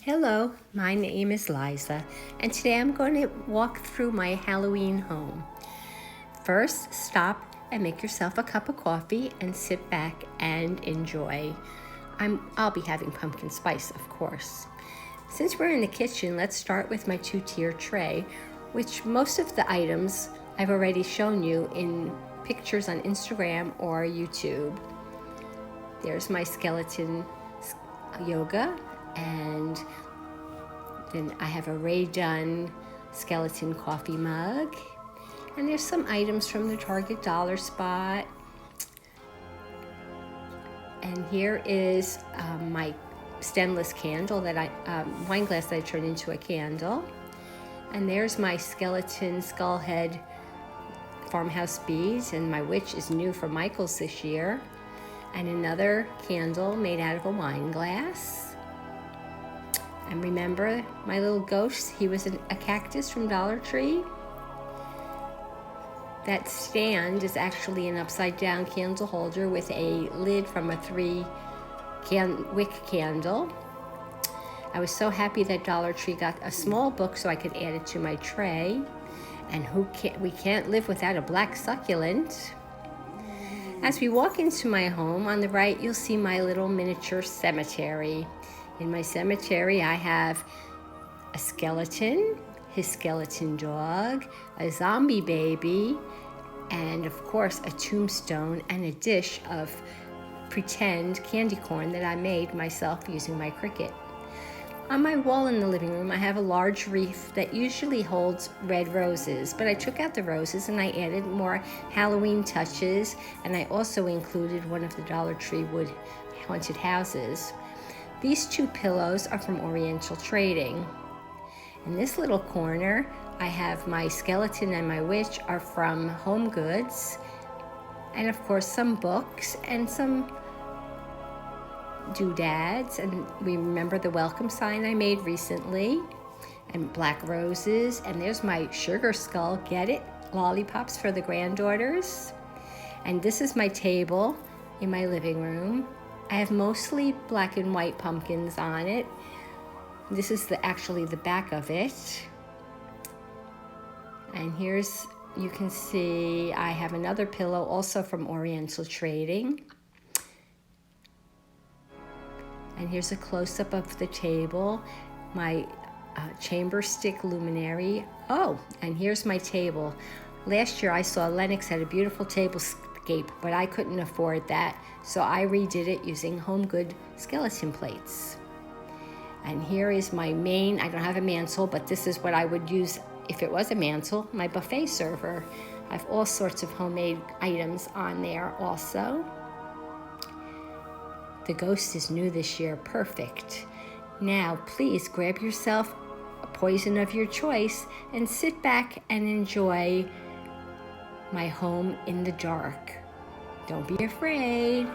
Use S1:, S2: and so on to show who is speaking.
S1: Hello, my name is Liza, and today I'm going to walk through my Halloween home. First, stop and make yourself a cup of coffee and sit back and enjoy. I'll be having pumpkin spice, of course. Since we're in the kitchen, let's start with my two-tier tray, which most of the items I've already shown you in pictures on Instagram or YouTube. There's my skeleton yoga, and then I have a Ray Dunn skeleton coffee mug, and there's some items from the Target dollar spot. And here is my stemless candle that wine glass that I turned into a candle. And there's my skeleton skull head farmhouse beads, and my witch is new for Michael's this year. And another candle made out of a wine glass. And remember my little ghost? He was a cactus from Dollar Tree. That stand is actually an upside down candle holder with a lid from a 3-wick candle. I was so happy that Dollar Tree got a small book so I could add it to my tray. And we can't live without a black succulent. As we walk into my home, on the right you'll see my little miniature cemetery. In my cemetery I have a skeleton, his skeleton dog, a zombie baby, and of course a tombstone and a dish of pretend candy corn that I made myself using my Cricut. On my wall in the living room, I have a large wreath that usually holds red roses, but I took out the roses and I added more Halloween touches, and I also included one of the Dollar Tree wood haunted houses. These 2 pillows are from Oriental Trading. In this little corner, I have my skeleton and my witch are from Home Goods, and of course some books and some doodads, and we remember the welcome sign I made recently, and black roses, and there's my sugar skull, get it? Lollipops for the granddaughters. And this is my table in my living room. I have mostly black and white pumpkins on it. This is actually the back of it. And you can see I have another pillow also from Oriental Trading. And here's a close-up of the table, my chamber stick luminary. Oh, and here's my table. Last year I saw Lennox had a beautiful tablescape, but I couldn't afford that, so I redid it using Home Good skeleton plates. And here is my main, I don't have a mantle, but this is what I would use if it was a mantle, my buffet server. I have all sorts of homemade items on there also. The ghost is new this year, perfect. Now, please grab yourself a poison of your choice and sit back and enjoy my home in the dark. Don't be afraid.